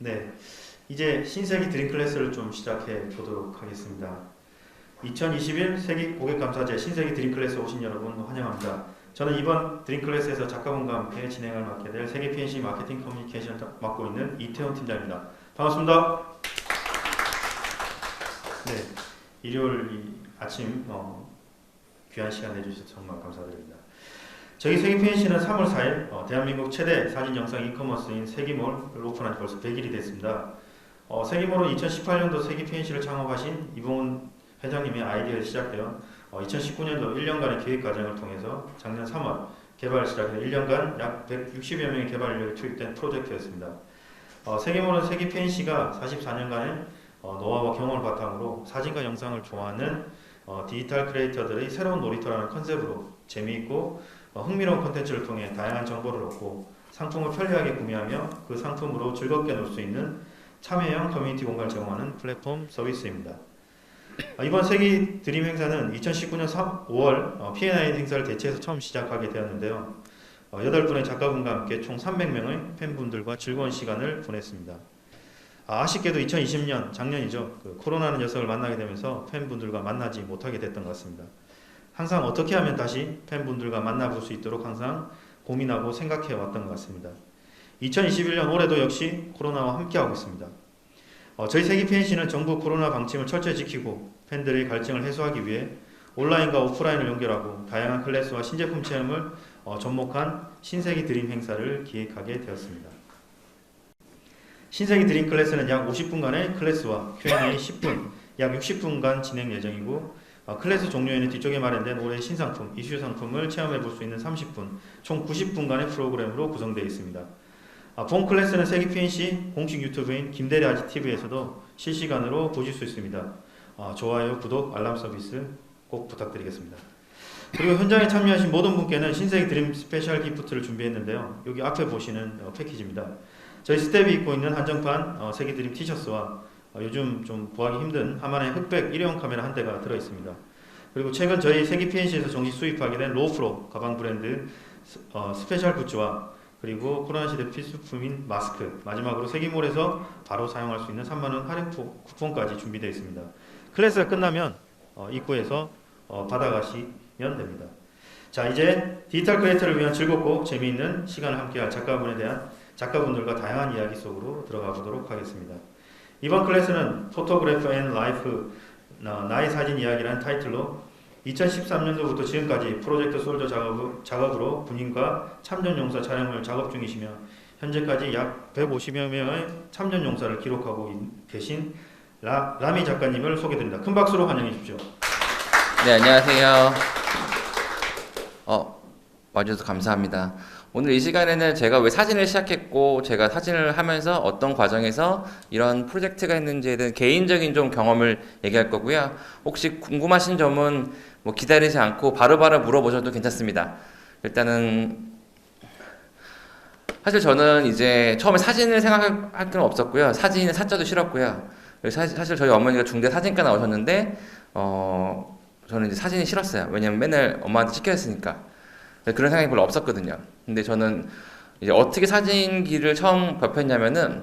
네, 이제 신세기 드림 클래스를 좀 시작해 보도록 하겠습니다. 2021 세기 고객감사제 신세기 드림 클래스 오신 여러분 환영합니다. 저는 이번 드림 클래스에서 작가분과 함께 진행을 맡게 될 세계 PNC 마케팅 커뮤니케이션 맡고 있는 이태원 팀장입니다. 반갑습니다. 네, 일요일 아침 귀한 시간 내주셔서 정말 감사드립니다. 저희 세기 PNC는 3월 4일 대한민국 최대 사진 영상 이커머스인 세기몰을 오픈한 지 벌써 100일이 됐습니다. 세기몰은 2018년도 세기 PNC를 창업하신 이봉훈 회장님의 아이디어에 시작되어 2019년도 1년간의 기획 과정을 통해서 작년 3월 개발을 시작해 1년간 약 160여 명의 개발 인력이 투입된 프로젝트였습니다. 세기몰은 세기 PNC가 44년간의 노하우와 경험을 바탕으로 사진과 영상을 좋아하는 디지털 크리에이터들의 새로운 놀이터라는 컨셉으로 재미있고 흥미로운 콘텐츠를 통해 다양한 정보를 얻고 상품을 편리하게 구매하며 그 상품으로 즐겁게 놀 수 있는 참여형 커뮤니티 공간을 제공하는 플랫폼 서비스입니다. 이번 세기 드림 행사는 2019년 5월 P&I 행사를 대체해서 처음 시작하게 되었는데요. 8분의 작가분과 함께 총 300명의 팬분들과 즐거운 시간을 보냈습니다. 아쉽게도 2020년 작년이죠. 코로나는 녀석을 만나게 되면서 팬분들과 만나지 못하게 됐던 것 같습니다. 항상 어떻게 하면 다시 팬분들과 만나볼 수 있도록 항상 고민하고 생각해 왔던 것 같습니다. 2021년 올해도 역시 코로나와 함께하고 있습니다. 저희 세기 PNC는 정부 코로나 방침을 철저히 지키고 팬들의 갈증을 해소하기 위해 온라인과 오프라인을 연결하고 다양한 클래스와 신제품 체험을 접목한 신세기 드림 행사를 기획하게 되었습니다. 신세기 드림 클래스는 약 50분간의 클래스와 Q&A 10분, 약 60분간 진행 예정이고 클래스 종료에는 뒤쪽에 마련된 올해 신상품, 이슈 상품을 체험해 볼 수 있는 30분, 총 90분간의 프로그램으로 구성되어 있습니다. 본 클래스는 세기 PNC 공식 유튜브인 김대리 아지TV에서도 실시간으로 보실 수 있습니다. 좋아요, 구독, 알람 서비스 꼭 부탁드리겠습니다. 그리고 현장에 참여하신 모든 분께는 신세기 드림 스페셜 기프트를 준비했는데요. 여기 앞에 보시는 패키지입니다. 저희 스텝이 입고 있는 한정판 세기 드림 티셔츠와 요즘 좀 구하기 힘든 하만의 흑백 일회용 카메라 한 대가 들어있습니다. 그리고 최근 저희 세기 PNC에서 정식 수입하게 된 로프로 가방 브랜드 스페셜 굿즈와 그리고 코로나 시대 필수품인 마스크, 마지막으로 세기몰에서 바로 사용할 수 있는 3만원 할인 쿠폰까지 준비되어 있습니다. 클래스가 끝나면 입구에서 받아가시면 됩니다. 자, 이제 디지털 크리에이터를 위한 즐겁고 재미있는 시간을 함께할 작가분들과 다양한 이야기 속으로 들어가 보도록 하겠습니다. 이번 클래스는 포토그래프 앤 라이프 나의 사진 이야기라는 타이틀로 2013년도부터 지금까지 프로젝트 솔저 작업으로 군인과 참전용사 촬영을 작업 중이시며 현재까지 약 150여 명의 참전용사를 기록하고 계신 라미 작가님을 소개드립니다. 큰 박수로 환영해 주십시오. 네, 안녕하세요. 와주셔서 감사합니다. 오늘 이 시간에는 제가 왜 사진을 시작했고 제가 사진을 하면서 어떤 과정에서 이런 프로젝트가 있는지에 대한 개인적인 좀 경험을 얘기할 거고요. 혹시 궁금하신 점은 뭐 기다리지 않고 바로바로 물어보셔도 괜찮습니다. 일단은 사실 저는 이제 처음에 사진을 생각할 건 없었고요. 사진은 사자도 싫었고요. 사실 저희 어머니가 중대 사진과 나오셨는데 저는 이제 사진이 싫었어요. 왜냐면 맨날 엄마한테 찍혀야 했으니까. 그런 생각이 별로 없었거든요. 근데 저는 이제 어떻게 사진기를 처음 접했냐면은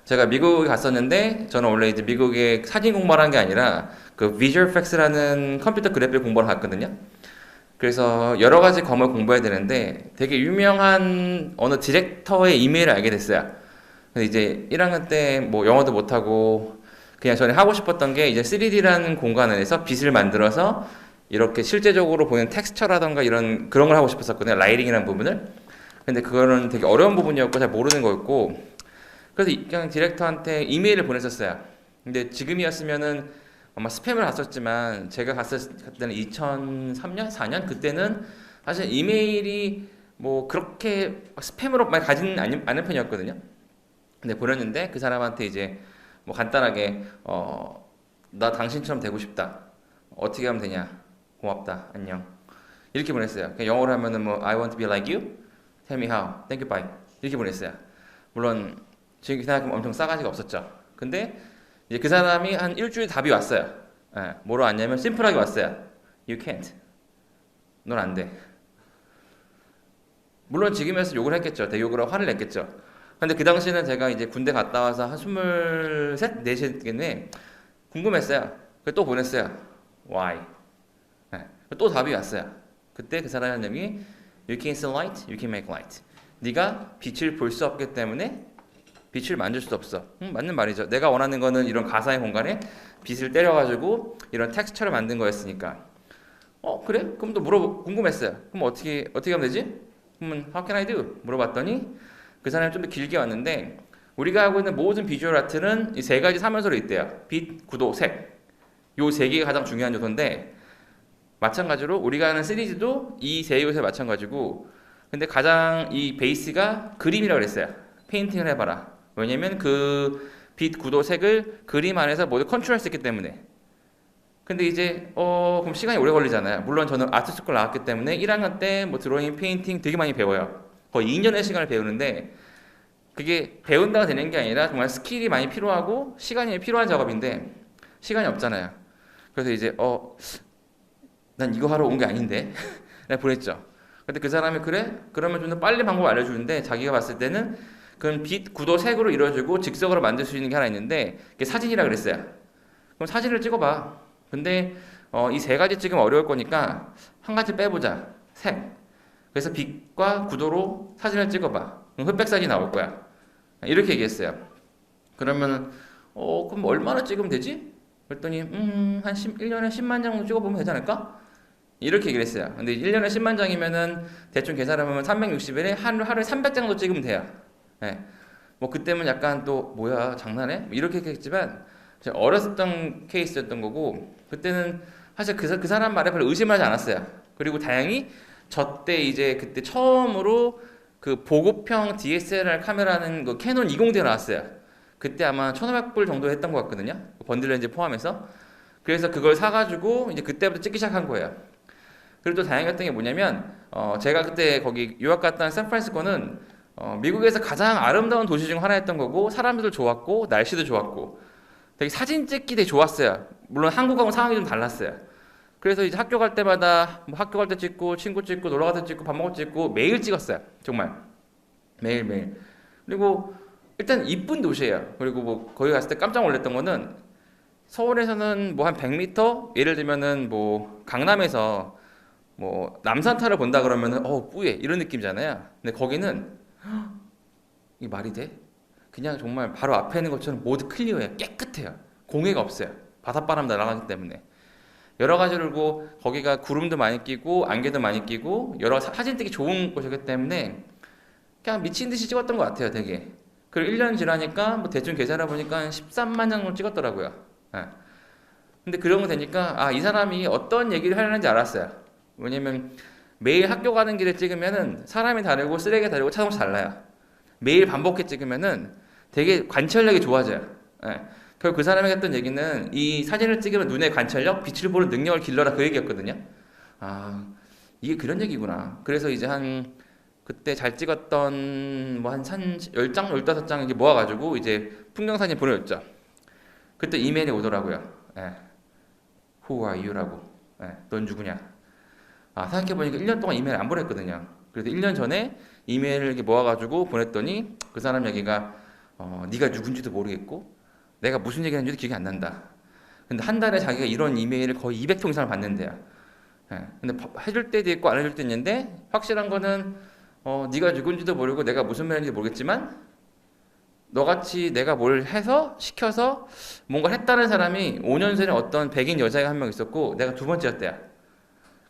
제가 미국에 갔었는데 저는 원래 이제 미국에 사진 공부를 한 게 아니라 그 비주얼 이펙스라는 컴퓨터 그래픽 공부를 갔거든요. 그래서 여러 가지 과목을 공부해야 되는데 되게 유명한 어느 디렉터의 이메일을 알게 됐어요. 근데 이제 1학년 때 뭐 영어도 못하고 그냥 저는 하고 싶었던 게 이제 3D라는 공간 안에서 빛을 만들어서 이렇게 실제적으로 보이는 텍스처라던가 그런 걸 하고 싶었었거든요. 라이팅이라는 부분을. 근데 그거는 되게 어려운 부분이었고 잘 모르는 거였고 그래서 그냥 디렉터한테 이메일을 보냈었어요. 근데 지금이었으면은 아마 스팸을 갔었지만 제가 갔을 때는 2003년? 4년? 그때는 사실 이메일이 뭐 그렇게 스팸으로 많이 가지는 않은 편이었거든요. 근데 보냈는데 그 사람한테 이제 뭐 간단하게 나 당신처럼 되고 싶다. 어떻게 하면 되냐? 고맙다. 안녕. 이렇게 보냈어요. 그냥 영어로 하면은 뭐 I want to be like you. Tell me how. Thank you. Bye. 이렇게 보냈어요. 물론 지금 생각하면 엄청 싸가지가 없었죠. 근데 이제 그 사람이 한 일주일 답이 왔어요. 뭐로 왔냐면 심플하게 왔어요. You can't. 넌 안 돼. 물론 지금에서 욕을 했겠죠. 대욕을 하고 화를 냈겠죠. 근데 그 당시에는 제가 이제 군대 갔다 와서 한 23, 4시 때문에 궁금했어요. 그래서 또 보냈어요. Why? 네. 또 답이 왔어요. 그때 그 사람의 내용이 You can see light, you can make light. 네가 빛을 볼 수 없기 때문에 빛을 만들 수 없어. 맞는 말이죠. 내가 원하는 거는 이런 가상의 공간에 빛을 때려가지고 이런 텍스처를 만든 거였으니까. 그래? 그럼 또 궁금했어요. 그럼 어떻게 하면 되지? 그러면 How can I do? 물어봤더니 그 사람이 좀 더 길게 왔는데 우리가 하고 있는 모든 비주얼 아트는 이 세 가지 사면서로 있대요. 빛, 구도, 색. 요 세 개가 가장 중요한 요소인데 마찬가지로 우리가 하는 시리즈도 이 세 요소에 마찬가지고 근데 가장 이 베이스가 그림이라고 그랬어요. 페인팅을 해봐라. 왜냐면 그 빛, 구도, 색을 그림 안에서 모두 컨트롤할 수 있기 때문에. 근데 이제 그럼 시간이 오래 걸리잖아요. 물론 저는 아트스쿨 나왔기 때문에 1학년 때 뭐 드로잉, 페인팅 되게 많이 배워요. 거의 2년의 시간을 배우는데 그게 배운다가 되는 게 아니라 정말 스킬이 많이 필요하고 시간이 필요한 작업인데 시간이 없잖아요. 그래서 이제 난 이거 하러 온 게 아닌데 내가 보냈죠. 근데 그 사람이 그래? 그러면 좀 더 빨리 방법 알려주는데 자기가 봤을 때는 그건 빛, 구도, 색으로 이루어지고 즉석으로 만들 수 있는 게 하나 있는데 그게 사진이라 그랬어요. 그럼 사진을 찍어봐. 근데 이 세 가지 찍으면 어려울 거니까 한 가지 빼보자. 색. 그래서 빛과 구도로 사진을 찍어봐. 그럼 흑백 사진이 나올 거야. 이렇게 얘기했어요. 그러면 그럼 얼마나 찍으면 되지? 그랬더니 한 1년에 10만 장 정도 찍어보면 되지 않을까? 이렇게 얘기를 했어요. 근데 1년에 10만 장이면은 대충 계산하면 360일에 하루에 300장 정도 찍으면 돼요. 네. 뭐 그때는 약간 또 뭐야 장난해? 뭐 이렇게 했지만 제가 어렸었던 케이스였던 거고 그때는 사실 그 사람 말에 별로 의심하지 않았어요. 그리고 다행히 저 때 이제 그때 처음으로 그 보급형 DSLR 카메라는 그 캐논 20D 나왔어요. 그때 아마 1,500불 정도 했던 것 같거든요. 번들 렌즈 포함해서. 그래서 그걸 사가지고 이제 그때부터 찍기 시작한 거예요. 그리고 또 다행이었던 게 뭐냐면 제가 그때 거기 유학 갔다 온 샌프란시스코는 미국에서 가장 아름다운 도시 중 하나였던 거고 사람들도 좋았고 날씨도 좋았고 되게 사진 찍기 되게 좋았어요. 물론 한국하고 상황이 좀 달랐어요. 그래서 이제 학교 갈 때마다 뭐 학교 갈 때 찍고 친구 찍고 놀러 갈 때 찍고 밥 먹을 때 찍고 매일 찍었어요. 정말 매일매일. 그리고 일단 이쁜 도시예요. 그리고 뭐 거기 갔을 때 깜짝 놀랐던 거는 서울에서는 뭐 한 100m 예를 들면은 뭐 강남에서 뭐 남산타를 본다 그러면은 뿌예 이런 느낌이잖아요. 근데 거기는 이게 말이 돼? 그냥 정말 바로 앞에 있는 것처럼 모두 클리어해요. 깨끗해요. 공해가 없어요. 바닷바람 날아가기 때문에. 여러 가지로 그리고 거기가 구름도 많이 끼고 안개도 많이 끼고 여러 사진 찍기 좋은 곳이기 때문에 그냥 미친 듯이 찍었던 것 같아요. 되게. 그리고 1년 지나니까 뭐 대충 계산해 보니까 한 13만 장을 찍었더라고요. 네. 근데 그런 거 되니까 이 사람이 어떤 얘기를 하려는지 알았어요. 왜냐면 매일 학교 가는 길에 찍으면은 사람이 다르고 쓰레기가 다르고 차동차 달라요. 매일 반복해 찍으면은 되게 관찰력이 좋아져요. 네. 결국 그 사람이 했던 얘기는 이 사진을 찍으면 눈의 관찰력, 빛을 보는 능력을 길러라 그 얘기였거든요. 이게 그런 얘기구나. 그래서 이제 그때 잘 찍었던 뭐 한 10장, 15장 이렇게 모아가지고 이제 풍경사진 보내줬죠. 그때 이메일이 오더라고요. 예. Who are you라고. 예. 넌 누구냐. 생각해보니까 1년 동안 이메일 안 보냈거든요. 그래서 1년 전에 이메일을 이렇게 모아가지고 보냈더니 그 사람 얘기가 네가 누군지도 모르겠고 내가 무슨 얘기하는지도 기억이 안 난다. 근데 한 달에 자기가 이런 이메일을 거의 200통 이상을 받는데요. 예. 근데 해줄 때도 있고 안 해줄 때도 있는데 확실한 거는 네가 누군지도 모르고 내가 무슨 말인지 모르겠지만 너같이 내가 뭘 해서 시켜서 뭔가 했다는 사람이 5년 전에 어떤 백인 여자가 한 명 있었고 내가 두 번째였대요.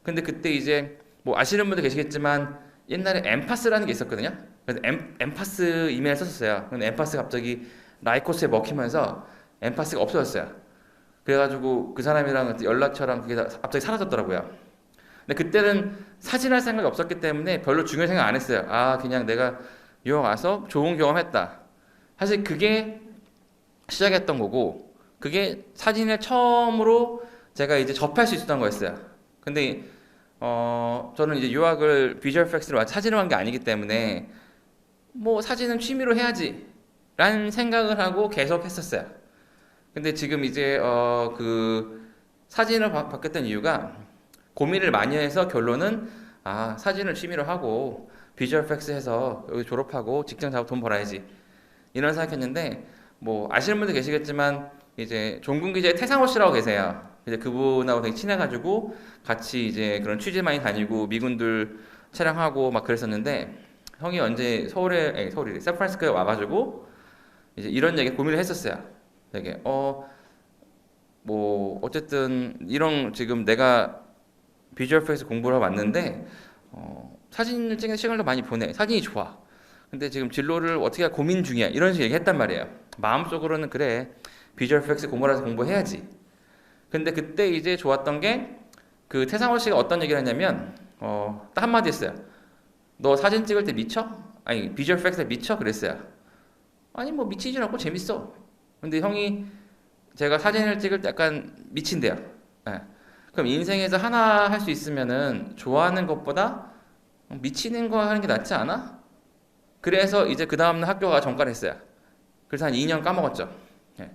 근데 그때 이제 뭐 아시는 분도 계시겠지만 옛날에 엠파스라는 게 있었거든요. 그래서 엠파스 이메일 썼었어요. 근데 엠파스가 갑자기 라이코스에 먹히면서 엠파스가 없어졌어요. 그래가지고 그 사람이랑 연락처랑 그게 갑자기 사라졌더라고요. 근데 그때는 사진할 생각이 없었기 때문에 별로 중요한 생각 안 했어요. 그냥 내가 유학 와서 좋은 경험했다. 사실 그게 시작했던 거고 그게 사진을 처음으로 제가 이제 접할 수 있었던 거였어요. 근데 저는 이제 유학을 비주얼 이펙트로 사진을 한 게 아니기 때문에 뭐 사진은 취미로 해야지 라는 생각을 하고 계속 했었어요. 근데 지금 이제 그 사진을 바꿨던 이유가 고민을 많이 해서 결론은 사진을 취미로 하고 비주얼 이펙트 해서 여기 졸업하고 직장 잡고 돈 벌어야지 이런 생각했는데 뭐 아시는 분들 계시겠지만 이제 종군 기자의 태상호 씨라고 계세요. 이제 그분하고 되게 친해가지고 같이 이제 그런 취재 많이 다니고 미군들 촬영하고 막 그랬었는데 형이 언제 서울이 샌프란시스코에 와가지고 이제 이런 얘기 고민을 했었어요. 되게 뭐 어쨌든 이런 지금 내가 비주얼 에펙스 공부를 하고 왔는데 사진을 찍는 시간을 많이 보내. 사진이 좋아. 근데 지금 진로를 어떻게 할까 고민 중이야. 이런 식으로 얘기했단 말이에요. 마음속으로는 그래. 비주얼 에펙스 공부라서 공부해야지. 근데 그때 이제 좋았던 게 그 태상호 씨가 어떤 얘기를 했냐면 딱 한마디 했어요. 너 사진 찍을 때 미쳐? 아니 비주얼 에펙스에 미쳐? 그랬어요. 아니 뭐 미치진 않고 재밌어. 근데 형이 제가 사진을 찍을 때 약간 미친대요. 예. 그럼 인생에서 하나 할 수 있으면은 좋아하는 것보다 미치는 거 하는 게 낫지 않아? 그래서 이제 그 다음날 학교가 전과했어요. 그래서 한 2년 까먹었죠. 예.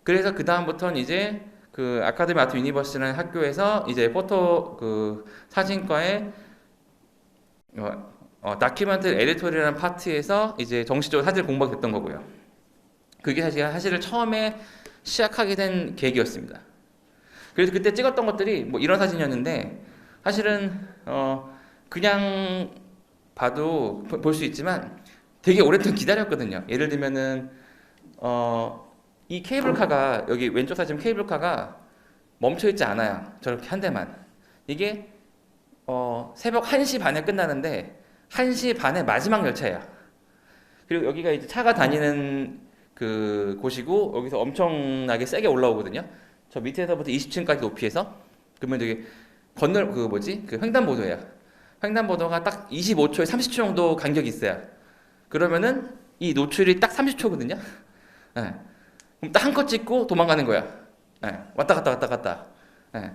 그래서 그 다음부터는 이제 그 아카데미 아트 유니버시티라는 학교에서 이제 포토 그 사진과의 다큐멘트 에디토리라는 파트에서 이제 정식적으로 사진을 공부하게 됐던 거고요. 그게 사실은 처음에 시작하게 된 계기였습니다. 그래서 그때 찍었던 것들이 뭐 이런 사진이었는데 사실은 그냥 봐도 볼 수 있지만 되게 오랫동안 기다렸거든요. 예를 들면은 이 케이블카가 여기 왼쪽 사진 케이블카가 멈춰 있지 않아요. 저렇게 한 대만. 이게 새벽 1시 반에 끝나는데 1시 반에 마지막 열차예요. 그리고 여기가 이제 차가 다니는 그 곳이고 여기서 엄청나게 세게 올라오거든요. 저 밑에서부터 20층까지 높이에서. 그러면 되게 그 횡단보도예요. 횡단보도가 딱 25초에 30초 정도 간격이 있어요. 그러면은 이 노출이 딱 30초거든요. 네. 그럼 딱 한 컷 찍고 도망가는 거야. 네. 왔다 갔다. 네.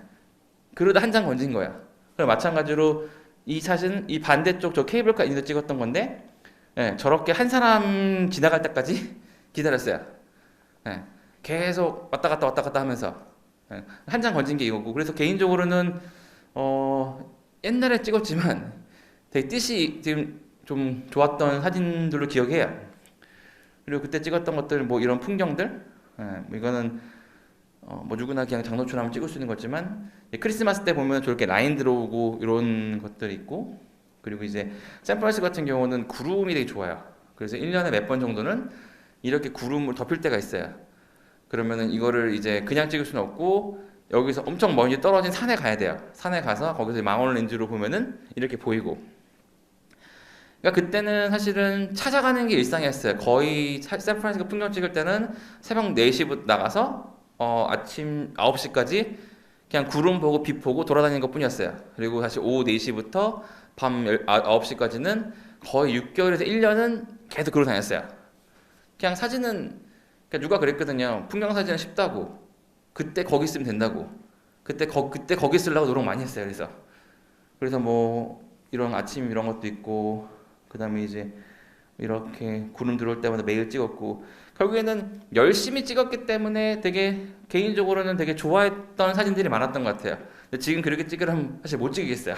그러다 한 장 건진 거야. 그럼 마찬가지로 이 사진, 이 반대쪽 저 케이블카 있는 데 찍었던 건데, 네. 저렇게 한 사람 지나갈 때까지 기다렸어요. 네. 계속 왔다 갔다 하면서 한 장 건진 게 이거고. 그래서 개인적으로는 옛날에 찍었지만 되게 뜻이 지금 좀 좋았던 사진들로 기억해요. 그리고 그때 찍었던 것들 뭐 이런 풍경들, 뭐 이거는 뭐 누구나 그냥 장노처럼 찍을 수 있는 거지만 크리스마스 때 보면 저렇게 라인 들어오고 이런 것들이 있고, 그리고 이제 샌프란시스코 같은 경우는 구름이 되게 좋아요. 그래서 1년에 몇 번 정도는 이렇게 구름을 덮일 때가 있어요. 그러면은 이거를 이제 그냥 찍을 수는 없고 여기서 엄청 멀리 떨어진 산에 가야 돼요. 산에 가서 거기서 망원 렌즈로 보면은 이렇게 보이고. 그러니까 그때는 사실은 찾아가는 게 일상이었어요. 거의 샌프란시스코 풍경 찍을 때는 새벽 4시부터 나가서 아침 9시까지 그냥 구름 보고 빛 보고 돌아다니는 것 뿐이었어요. 그리고 사실 오후 4시부터 밤 9시까지는 거의 6개월에서 1년은 계속 그러고 다녔어요. 그냥 사진은 누가 그랬거든요. 풍경 사진은 쉽다고. 그때 거기 쓰면 된다고. 그때 거기 쓰려고 노력 많이 했어요. 그래서 뭐 이런 아침 이런 것도 있고, 그 다음에 이제 이렇게 구름 들어올 때마다 매일 찍었고, 결국에는 열심히 찍었기 때문에 되게 개인적으로는 되게 좋아했던 사진들이 많았던 것 같아요. 근데 지금 그렇게 찍으려면 사실 못 찍겠어요.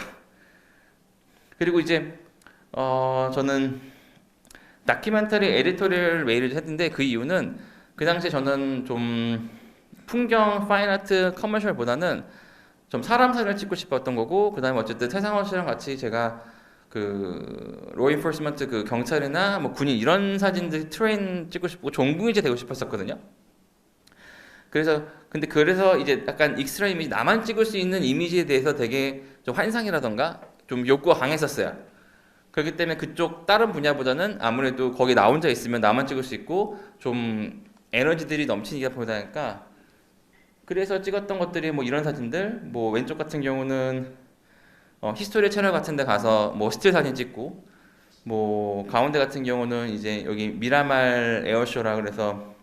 그리고 이제 저는 다큐멘터리 에디토리얼 메일을 했는데 그 이유는 그 당시에 저는 좀 풍경, 파인아트, 커머셜보다는 좀 사람 사진을 찍고 싶었던 거고, 그 다음에 어쨌든 태상호 씨랑 같이 제가 그 로 인포스먼트 그 경찰이나 뭐 군인 이런 사진들 트레인 찍고 싶고 종군이제 되고 싶었었거든요. 그래서 이제 약간 익스트라 이미지, 나만 찍을 수 있는 이미지에 대해서 되게 좀 환상이라던가 좀 욕구가 강했었어요. 그렇기 때문에 그쪽 다른 분야보다는 아무래도 거기 나 혼자 있으면 나만 찍을 수 있고 좀 에너지들이 넘치니까 보다니까, 그래서 찍었던 것들이 뭐 이런 사진들, 뭐 왼쪽 같은 경우는 히스토리 채널 같은 데 가서 뭐 스틸 사진 찍고, 뭐 가운데 같은 경우는 이제 여기 미라말 에어쇼라 그래서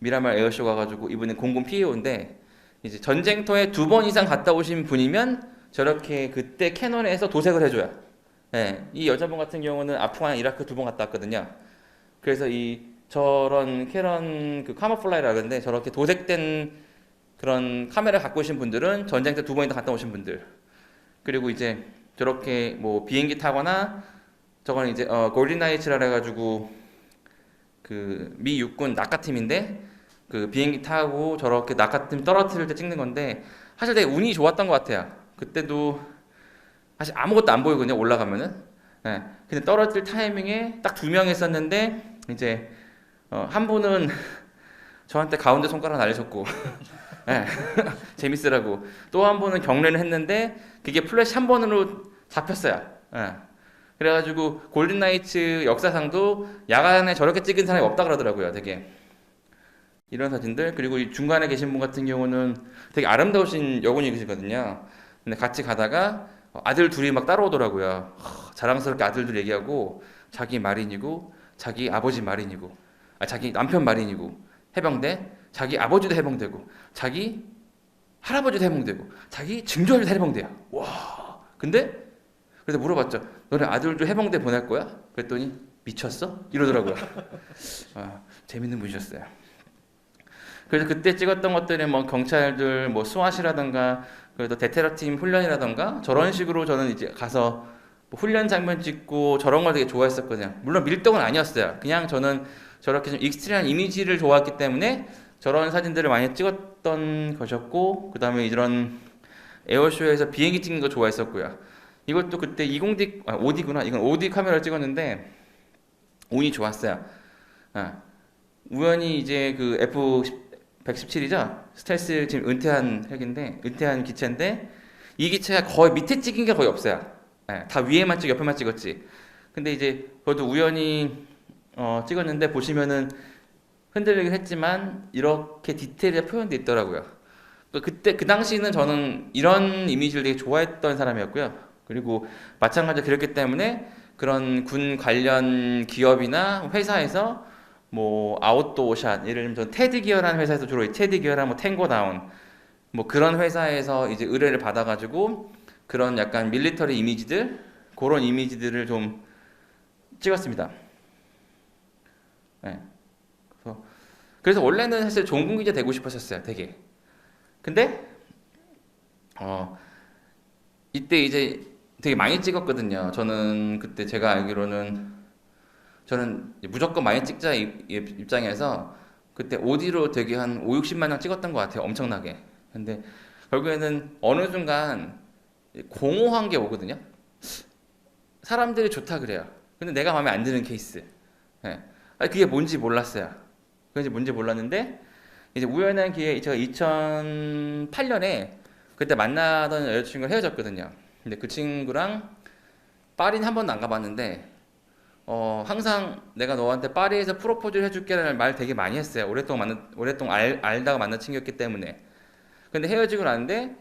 미라말 에어쇼 가가지고 이분은 공군 PEO인데 이제 전쟁터에 2번 이상 갔다 오신 분이면 저렇게 그때 캐논에서 도색을 해줘요. 네, 이 여자분 같은 경우는 아프간, 이라크 2번 갔다 왔거든요. 그래서 저런 캐런 그 카모플라이라 그러는데 저렇게 도색된 그런 카메라 갖고 오신 분들은 전쟁 때 2번이나 갔다 오신 분들. 그리고 이제 저렇게 뭐 비행기 타거나 저건 이제 골든 나이츠라 해가지고 그 미 육군 낙하팀인데 그 비행기 타고 저렇게 낙하팀 떨어뜨릴 때 찍는 건데 사실 되게 운이 좋았던 것 같아요. 그때도 사실 아무것도 안 보이거든요. 올라가면은. 예. 근데 떨어질 타이밍에 딱 두 명 있었는데 이제 한 분은 저한테 가운데 손가락 날리셨고 예. 재밌으라고 또 한 분은 경례를 했는데 그게 플래시 한 번으로 잡혔어요. 예. 그래가지고 골든나이츠 역사상도 야간에 저렇게 찍은 사람이 없다 그러더라고요. 되게 이런 사진들. 그리고 이 중간에 계신 분 같은 경우는 되게 아름다우신 여군이 계시거든요. 근데 같이 가다가 아들 둘이 막 따라오더라고요. 자랑스럽게 아들들 얘기하고 자기 마린이고 자기 아버지 마린이고 자기 남편 마린이고 해병대, 자기 아버지도 해병대고 자기 할아버지도 해병대고 자기 증조할도 해병대야. 와. 근데 그래서 물어봤죠. 너네 아들도 해병대 보낼 거야? 그랬더니 미쳤어? 이러더라고요. 재밌는 분이셨어요. 그래서 그때 찍었던 것들은 뭐 경찰들 뭐 수화시라던가 그래도 대테러팀 훈련이라던가 저런 식으로 저는 이제 가서 뭐 훈련 장면 찍고 저런 걸 되게 좋아했었거든요. 물론 밀떡은 아니었어요. 그냥 저는 저렇게 좀 익스트림한 이미지를 좋아했기 때문에 저런 사진들을 많이 찍었던 것이었고 그 다음에 이런 에어쇼에서 비행기 찍는 거 좋아했었고요. 이것도 그때 20D, 5D구나. 이건 5D 카메라를 찍었는데 운이 좋았어요. 우연히 이제 그 F-117이죠. 스텔스 지금 은퇴한 핵인데, 은퇴한 기체인데 이 기체가 거의 밑에 찍은 게 거의 없어요. 다 위에만 찍고 옆에만 찍었지. 근데 이제 그것도 우연히 찍었는데 보시면은 흔들리긴 했지만 이렇게 디테일하게 표현돼 있더라고요. 그때 그 당시는 저는 이런 이미지를 되게 좋아했던 사람이었고요. 그리고 마찬가지로 그랬기 때문에 그런 군 관련 기업이나 회사에서 뭐 아웃도어샷, 예를 들면 전 테드 기어라는 회사에서 주로 테드 기어랑 뭐 탱고다운 뭐 그런 회사에서 이제 의뢰를 받아가지고 그런 약간 밀리터리 이미지들 그런 이미지들을 좀 찍었습니다. 네. 그래서 원래는 사실 종군 기자 되고 싶었었어요, 되게. 근데 이때 이제 되게 많이 찍었거든요. 저는 그때 제가 알기로는 저는 무조건 많이 찍자 입장에서 그때 오디로 되게 한 5, 60만 장 찍었던 것 같아요. 엄청나게. 근데 결국에는 어느 순간 공허한 게 오거든요. 사람들이 좋다 그래요. 근데 내가 마음에 안 드는 케이스. 네. 그게 뭔지 몰랐어요. 그게 뭔지 몰랐는데 이제 우연한 기회에 제가 2008년에 그때 만나던 여자친구가 헤어졌거든요. 근데 그 친구랑 파리는 한 번도 안 가봤는데 항상 내가 너한테 파리에서 프로포즈를 해줄게라는 말 되게 많이 했어요. 오랫동안 알다가 만난 친구였기 때문에. 근데 헤어지고 나는데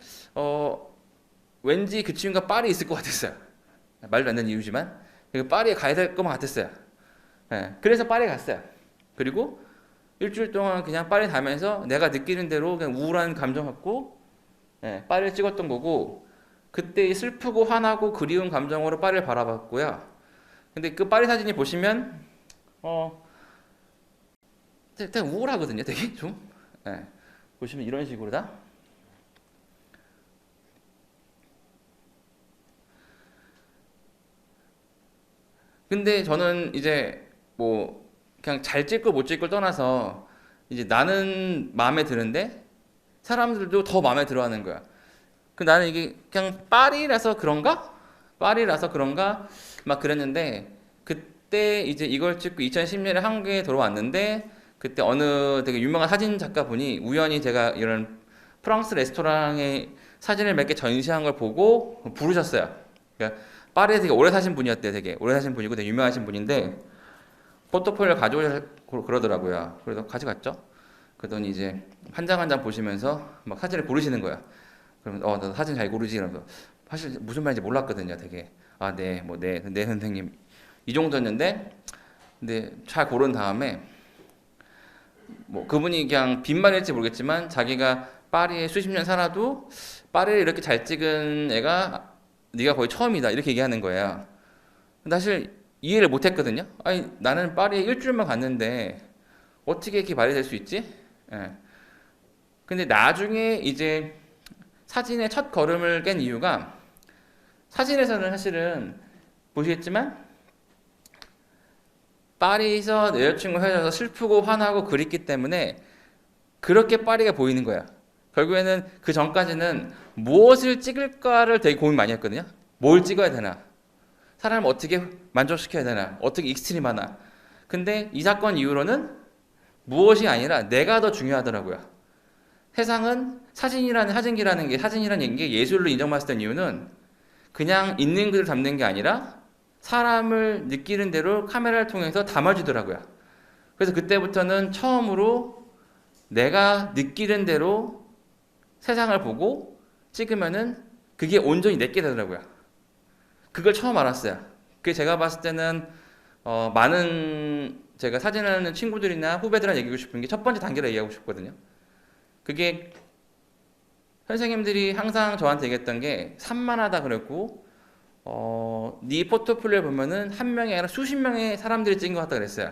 왠지 그 친구가 파리에 있을 것 같았어요. 말도 안 되는 이유지만 파리에 가야 될 것만 같았어요. 네, 그래서 파리에 갔어요. 그리고 일주일 동안 그냥 파리 가면서 내가 느끼는 대로 그냥 우울한 감정 갖고 파리를 찍었던 거고 그때 슬프고 화나고 그리운 감정으로 파리를 바라봤고요. 근데 그 파리 사진이 보시면 되게 우울하거든요. 되게 좀 보시면 이런 식으로다. 근데 저는 이제 뭐 그냥 잘 찍고 못 찍고 떠나서 이제 나는 마음에 드는데 사람들도 더 마음에 들어하는 거야. 그 나는 이게 그냥 파리라서 그런가? 파리라서 그런가? 막 그랬는데 그때 이제 이걸 찍고 2010년에 한국에 들어왔는데 그때 어느 되게 유명한 사진 작가분이 우연히 제가 이런 프랑스 레스토랑에 사진을 몇 개 전시한 걸 보고 부르셨어요. 그러니까 파리에 되게 오래 사신 분이었대요. 되게 오래 사신 분이고 되게 유명하신 분인데 포트폴리오 가져오시고 그러더라고요. 그래서 가져갔죠. 그러더니 이제 한 장 한 장 보시면서 막 사진을 고르시는 거야. 그러면 나 사진 잘 고르지 이러면서 사실 무슨 말인지 몰랐거든요. 되게 네 선생님 이 정도였는데 근데 잘 고른 다음에 뭐 그분이 그냥 빈말일지 모르겠지만 자기가 파리에 수십 년 살아도 파리를 이렇게 잘 찍은 애가 네가 거의 처음이다 이렇게 얘기하는 거예요. 사실 이해를 못했거든요. 아니 나는 파리에 일주일만 갔는데 어떻게 이렇게 말이 될 수 있지? 근데 나중에 이제 사진의 첫 걸음을 깬 이유가 사진에서는 사실은 보시겠지만 파리에서 내 여자친구 헤어져서 슬프고 화나고 그립기 때문에 그렇게 파리가 보이는 거야. 결국에는 그 전까지는 무엇을 찍을까를 되게 고민 많이 했거든요. 뭘 찍어야 되나? 사람을 어떻게 만족시켜야 되나? 어떻게 익스트림하나? 근데 이 사건 이후로는 무엇이 아니라 내가 더 중요하더라고요. 세상은 사진이라는 게 예술로 인정받았을 때 이유는 그냥 있는 그대로 담는 게 아니라 사람을 느끼는 대로 카메라를 통해서 담아주더라고요. 그래서 그때부터는 처음으로 내가 느끼는 대로 세상을 보고 찍으면은 그게 온전히 내게 되더라고요. 그걸 처음 알았어요. 그게 제가 봤을 때는 많은 제가 사진하는 친구들이나 후배들한테 얘기하고 싶은 게 첫 번째 단계로 얘기하고 싶거든요. 그게 선생님들이 항상 저한테 얘기했던 게 산만하다 그랬고 네 포트폴리오 보면은 한 명이 아니라 수십 명의 사람들이 찍은 것 같다 그랬어요.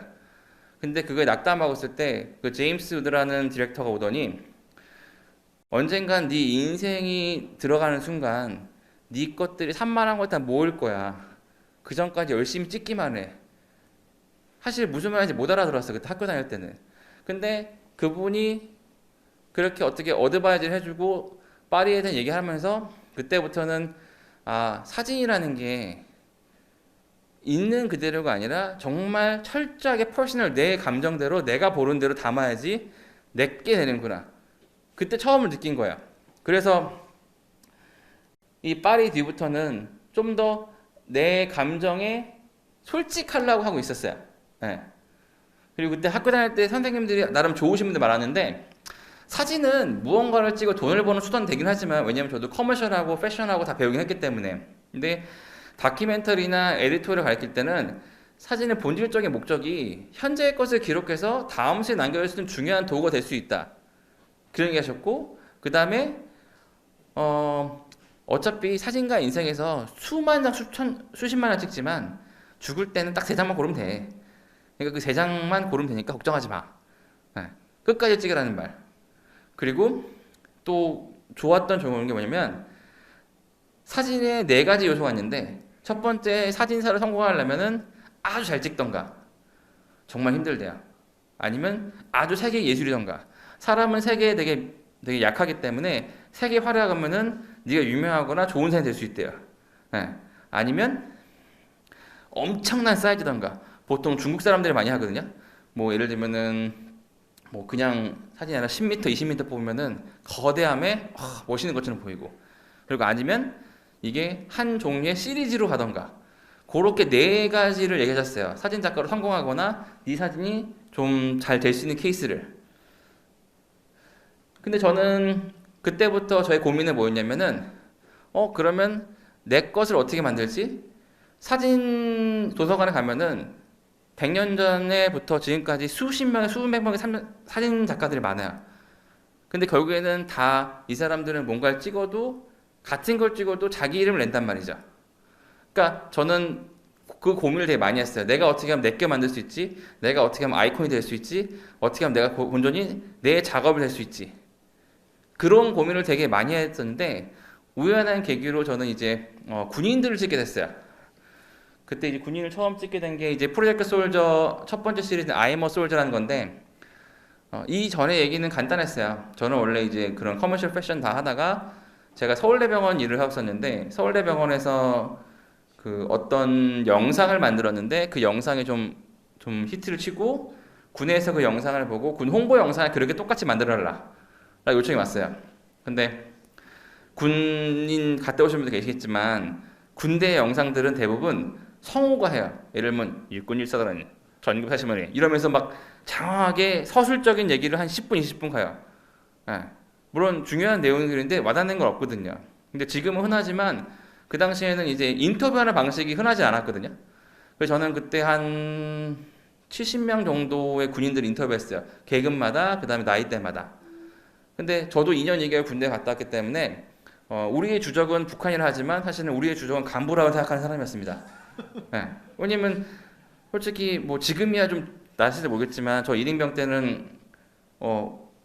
근데 그거에 낙담하고 있을 때 그 제임스 우드라는 디렉터가 오더니 언젠간 네 인생이 들어가는 순간 네 것들이 산만한 것 다 모을 거야. 그 전까지 열심히 찍기만 해. 사실 무슨 말인지 못 알아들었어. 그때 학교 다닐 때는. 근데 그분이 그렇게 어떻게 어드바이즈를 해주고 파리에 대한 얘기하면서 그때부터는 사진이라는 게 있는 그대로가 아니라 정말 철저하게 퍼스널 내 감정대로 내가 보는 대로 담아야지 내게 되는구나. 그때 처음을 느낀 거야. 그래서 이 파리 뒤부터는 좀 더 내 감정에 솔직하려고 하고 있었어요. 네. 그리고 그때 학교 다닐 때 선생님들이 나름 좋으신 분들 많았는데 사진은 무언가를 찍어 돈을 버는 수단 되긴 하지만 왜냐면 저도 커머셜하고 패션하고 다 배우긴 했기 때문에 근데 다큐멘터리나 에디토리얼을 가르칠 때는 사진의 본질적인 목적이 현재의 것을 기록해서 다음 시대에 남겨줄 수 있는 중요한 도구가 될 수 있다. 그런 얘기 하셨고 그 다음에 어차피 사진가 인생에서 수만 장, 수십만 장 찍지만 죽을 때는 딱 3장만 고르면 돼. 그러니까 그 3장만 고르면 되니까 걱정하지 마. 네. 끝까지 찍으라는 말. 그리고 또 좋았던 좋은 게 뭐냐면 사진에 4가지 요소가 있는데 첫 번째 사진사를 성공하려면은 아주 잘 찍던가 정말 힘들대요. 아니면 아주 세계 예술이던가 사람은 세계에 되게 약하기 때문에 세계 화려하면은 네가 유명하거나 좋은 사람이 될 수 있대요. 네. 아니면 엄청난 사이즈던가 보통 중국 사람들이 많이 하거든요. 뭐 예를 들면은 뭐 그냥 사진이 아니라 10m, 20m 뽑으면은 거대함에 멋있는 것처럼 보이고 그리고 아니면 이게 한 종류의 시리즈로 가던가 그렇게 4가지를 얘기하셨어요. 사진 작가로 성공하거나 이 사진이 좀 잘 될 수 있는 케이스를. 근데 저는 그때부터 저의 고민은 뭐였냐면은 그러면 내 것을 어떻게 만들지? 사진 도서관에 가면은 100년 전에부터 지금까지 수십 명의 수백 명의 사진 작가들이 많아요. 근데 결국에는 다 이 사람들은 뭔가를 찍어도 같은 걸 찍어도 자기 이름을 낸단 말이죠. 그러니까 저는 그 고민을 되게 많이 했어요. 내가 어떻게 하면 내게 만들 수 있지? 내가 어떻게 하면 아이콘이 될 수 있지? 어떻게 하면 내가 온전히 내 작업을 할 수 있지? 그런 고민을 되게 많이 했었는데 우연한 계기로 저는 이제 군인들을 찍게 됐어요. 그때 이제 군인을 처음 찍게 된 게 이제 프로젝트 솔저 첫 번째 시리즈 I'm a Soldier라는 건데 이 전에 얘기는 간단했어요. 저는 원래 이제 그런 커머셜 패션 다 하다가 제가 서울대병원 일을 하고 있었는데 서울대병원에서 그 어떤 영상을 만들었는데 그 영상이 좀 히트를 치고 군에서 그 영상을 보고 군 홍보 영상을 그렇게 똑같이 만들어라 라고 요청이 왔어요. 근데 군인 갔다 오신 분도 계시겠지만 군대 영상들은 대부분 성우가 해요. 예를 들면 일꾼 일사단이 전국 사시머니 이러면서 막 장황하게 서술적인 얘기를 한 10분, 20분 가요. 예. 물론 중요한 내용들인데 와닿는 건 없거든요. 근데 지금은 흔하지만 그 당시에는 이제 인터뷰하는 방식이 흔하지 않았거든요. 그래서 저는 그때 한 70명 정도의 군인들 인터뷰했어요. 계급마다, 그 다음에 나이대마다. 근데 저도 2년 2개월 군대 갔다 왔기 때문에 우리의 주적은 북한이라 하지만 사실은 우리의 주적은 간부라고 생각하는 사람이었습니다. 네. 왜냐면 솔직히 뭐 지금이야 좀 나실지 모르겠지만 저 1인병 때는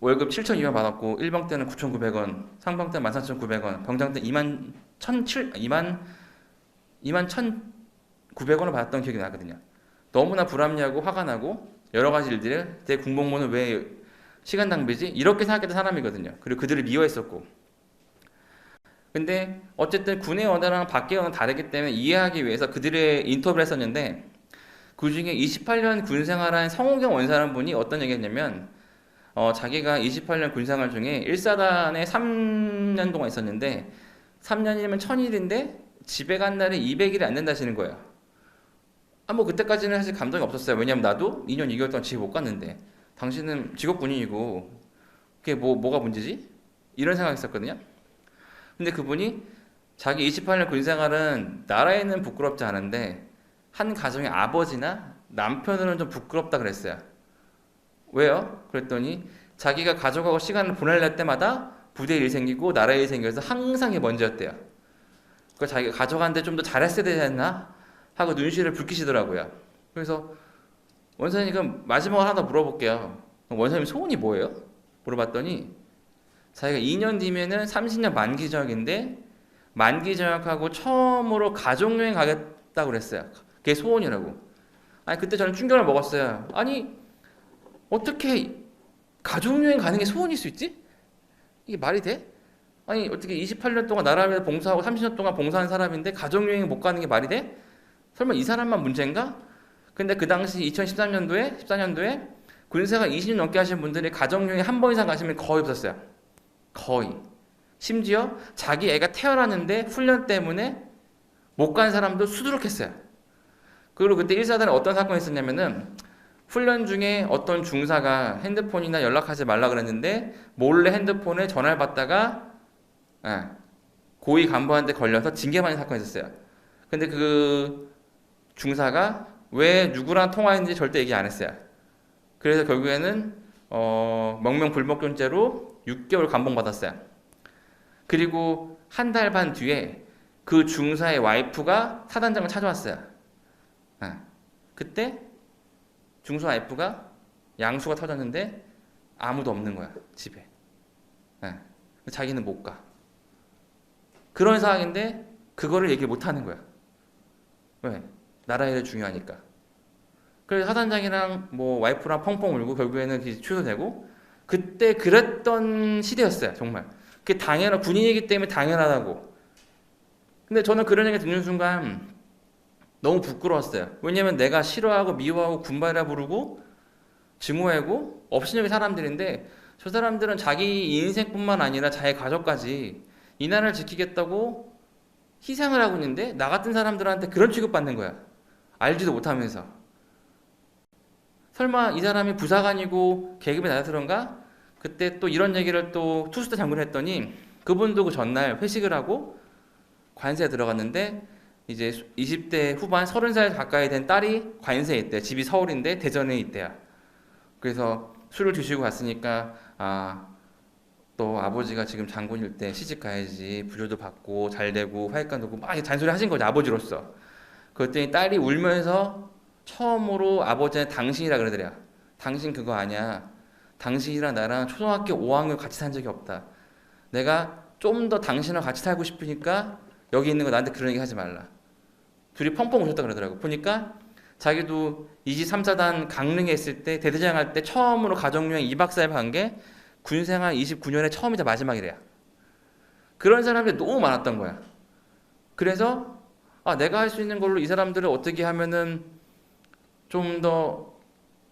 월급 7,200원 받았고 1병 때는 9,900원, 상병 때는 13,900원, 병장 때 21,900원을 받았던 기억이 나거든요. 너무나 불합리하고 화가 나고 여러 가지 일들을 내 군복무는 왜 시간 낭비지? 이렇게 생각했던 사람이거든요. 그리고 그들을 미워했었고. 근데 어쨌든 군의 언어랑 밖의 언어는 다르기 때문에 이해하기 위해서 그들의 인터뷰를 했었는데 그 중에 28년 군 생활한 성우경 원사라는 분이 어떤 얘기 했냐면 자기가 28년 군 생활 중에 1사단에 3년 동안 있었는데 3년이면 1000일인데 집에 간 날이 200일이 안 된다시는 거예요. 뭐 그때까지는 사실 감동이 없었어요. 왜냐면 나도 2년 2개월 동안 집에 못 갔는데 당신은 직업 군인이고 그게 뭐가 문제지? 이런 생각했었거든요. 근데 그분이 자기 28년 군 생활은 나라에는 부끄럽지 않은데 한 가정의 아버지나 남편으로는 좀 부끄럽다 그랬어요. 왜요? 그랬더니 자기가 가족하고 시간을 보낼 때마다 부대 일 생기고 나라 일 생겨서 항상 이게 먼저였대요. 그 자기가 가족한테 좀 더 잘했어야 되지 않나 하고 눈시를 붉히시더라고요. 그래서 원사님 그럼 마지막으로 하나 더 물어볼게요. 원사님 소원이 뭐예요? 물어봤더니 자기가 2년 뒤면은 30년 만기 전역인데 만기 전역하고 처음으로 가족여행 가겠다고 그랬어요. 그게 소원이라고. 아니 그때 저는 충격을 먹었어요. 아니 어떻게 가족여행 가는 게 소원일 수 있지? 이게 말이 돼? 아니 어떻게 28년 동안 나라를 봉사하고 30년 동안 봉사한 사람인데 가족여행 못 가는 게 말이 돼? 설마 이 사람만 문제인가? 근데 그 당시 14년도에 군생활 20년 넘게 하신 분들이 가족여행 한 번 이상 가시면 거의 없었어요. 거의. 심지어 자기 애가 태어났는데 훈련 때문에 못 간 사람도 수두룩했어요. 그리고 그때 1사단에 어떤 사건이 있었냐면은 훈련 중에 어떤 중사가 핸드폰이나 연락하지 말라 그랬는데 몰래 핸드폰에 전화를 받다가 고위 간부한테 걸려서 징계받는 사건이 있었어요. 근데 그 중사가 왜 누구랑 통화했는지 절대 얘기 안 했어요. 그래서 결국에는 명명불복존죄로 6개월 감봉 받았어요. 그리고 한 달 반 뒤에 그 중사의 와이프가 사단장을 찾아왔어요. 그때 중사 와이프가 양수가 터졌는데 아무도 없는 거야 집에. 자기는 못 가. 그런 상황인데 그거를 얘기 못 하는 거야. 왜? 나라 일이 중요하니까. 그래서 사단장이랑 뭐 와이프랑 펑펑 울고 결국에는 취소되고 그때 그랬던 시대였어요. 정말. 그게 당연한 군인이기 때문에 당연하다고. 근데 저는 그런 얘기 듣는 순간 너무 부끄러웠어요. 왜냐면 내가 싫어하고 미워하고 군발이라 부르고 증오하고 업신여기 사람들인데 저 사람들은 자기 인생뿐만 아니라 자기 가족까지 이 나라를 지키겠다고 희생을 하고 있는데 나 같은 사람들한테 그런 취급받는 거야. 알지도 못하면서. 설마 이 사람이 부사관이고 계급이 낮아서 그런가? 그때 또 이런 얘기를 또 투수대 장군이 했더니 그분도 그 전날 회식을 하고 관세에 들어갔는데 이제 20대 후반 30살 가까이 된 딸이 관세에 있대. 집이 서울인데 대전에 있대요. 그래서 술을 드시고 갔으니까 또 아버지가 지금 장군일 때 시집 가야지 부조도 받고 잘 되고 화익감 오고 막 잔소리 하신 거죠. 아버지로서. 그랬더니 딸이 울면서 처음으로 아버지한테 당신이라 그러더래요. 당신 그거 아니야. 당신이랑 나랑 초등학교 5학년 같이 산 적이 없다. 내가 좀 더 당신이랑 같이 살고 싶으니까 여기 있는 거 나한테 그런 얘기 하지 말라. 둘이 펑펑 우셨다 그러더라고. 보니까 자기도 2지 3사단 강릉에 있을 때 대대장 할 때 처음으로 가족여행 2박 4일 간 게 군생활 29년에 처음이자 마지막이래요. 그런 사람들이 너무 많았던 거야. 그래서 내가 할 수 있는 걸로 이 사람들을 어떻게 하면은 좀 더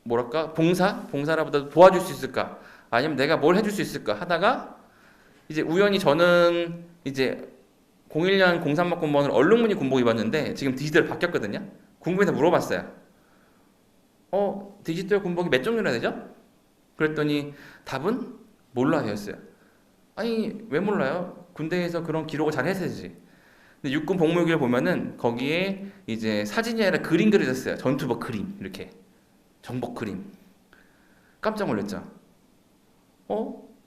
뭐랄까 봉사라보다 도와줄 수 있을까? 아니면 내가 뭘 해줄 수 있을까? 하다가 이제 우연히 저는 이제 01년 03학번을 얼룩무늬 군복 입었는데 지금 디지털 바뀌었거든요. 궁금해서 물어봤어요. 디지털 군복이 몇 종류나 되죠? 그랬더니 답은 몰라였어요. 아니 왜 몰라요? 군대에서 그런 기록을 잘 했어야지. 근데 육군 복무기를 보면은 거기에 이제 사진이 아니라 그림 그려졌어요. 전투복 그림 이렇게 정복 그림. 깜짝 놀랐죠.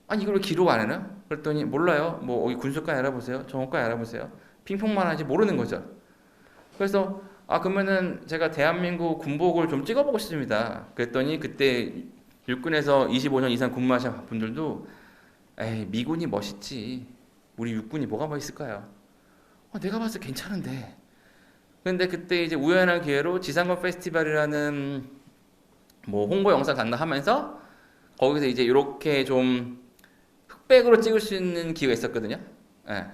아니 이걸 왜 기록 안 해나? 그랬더니 몰라요. 뭐 여기 군수과에 알아보세요. 정원과에 알아보세요. 핑퐁만 하지 모르는 거죠. 그래서 그러면은 제가 대한민국 군복을 좀 찍어보고 싶습니다. 그랬더니 그때 육군에서 25년 이상 근무하신 분들도 에이 미군이 멋있지. 우리 육군이 뭐가 멋있을까요? 내가 봤을 때 괜찮은데 근데 그때 이제 우연한 기회로 지상군 페스티벌이라는 뭐 홍보 영상 담당하면서 거기서 이제 이렇게 좀 흑백으로 찍을 수 있는 기회가 있었거든요. 예.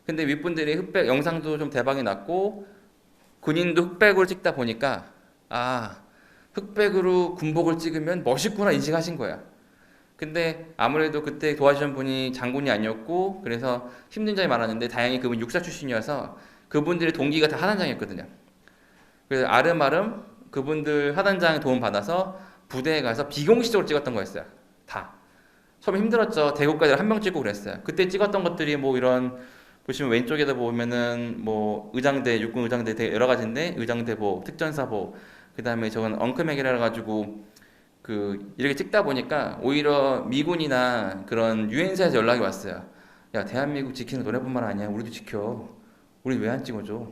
근데 윗분들이 흑백 영상도 좀 대박이 났고 군인도 흑백으로 찍다 보니까 아 흑백으로 군복을 찍으면 멋있구나 인식하신 거야. 근데 아무래도 그때 도와주신 분이 장군이 아니었고 그래서 힘든 점이 많았는데 다행히 그분 육사 출신이어서 그분들의 동기가 다 하단장이었거든요. 그래서 아름아름 그분들 하단장 도움 받아서 부대에 가서 비공식적으로 찍었던 거였어요. 다. 처음에 힘들었죠. 대구까지 한 명 찍고 그랬어요. 그때 찍었던 것들이 뭐 이런 보시면 왼쪽에다 보면은 뭐 의장대, 육군 의장대 되게 여러 가지인데 의장대보, 특전사보, 그다음에 저건 엉크맥이라 가지고 그 이렇게 찍다 보니까 오히려 미군이나 그런 유엔사에서 연락이 왔어요. 야 대한민국 지키는 너네뿐만 아니야. 우리도 지켜. 우리 왜 안 찍어줘?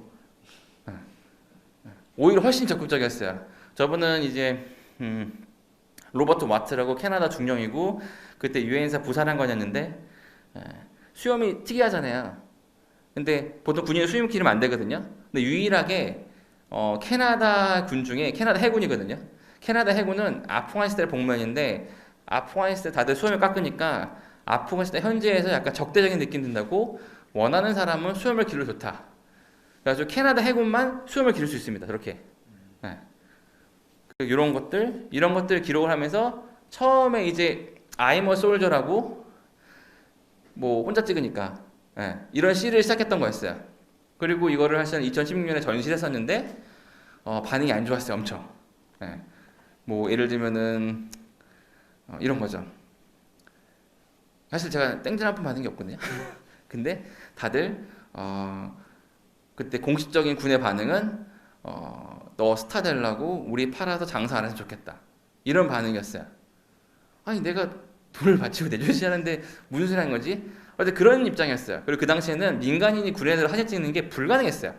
오히려 훨씬 적극적이었어요. 저분은 이제 로버트 와트라고 캐나다 중령이고 그때 유엔사 부사령관이었는데 수염이 특이하잖아요. 근데 보통 군인은 수염 기르면 안 되거든요. 근데 유일하게 캐나다 군 중에 캐나다 해군이거든요. 캐나다 해군은 아프가니스탄 복무했는데 아프가니스탄 다들 수염을 깎으니까 아프가니스탄 현지에서 약간 적대적인 느낌 든다고 원하는 사람은 수염을 기르면 좋다. 그래서 캐나다 해군만 수염을 기를 수 있습니다. 그렇게. 네. 이런 것들 기록을 하면서 처음에 이제 I'm a soldier라고 뭐 혼자 찍으니까 이런 시를 시작했던 거였어요. 그리고 이거를 사실 2016년에 전시를 했었는데 반응이 안 좋았어요. 엄청. 뭐 예를 들면은 이런 거죠. 사실 제가 땡전 한 푼 받은 게 없거든요. 근데 다들 그때 공식적인 군의 반응은 너 스타 되려고 우리 팔아서 장사 안 해서 좋겠다. 이런 반응이었어요. 아니 내가 돈을 바치고 내주지 않는데 무슨 소리 하는 거지? 어쨌든 그런 입장이었어요. 그리고 그 당시에는 민간인이 군인으로 사진 찍는 게 불가능했어요.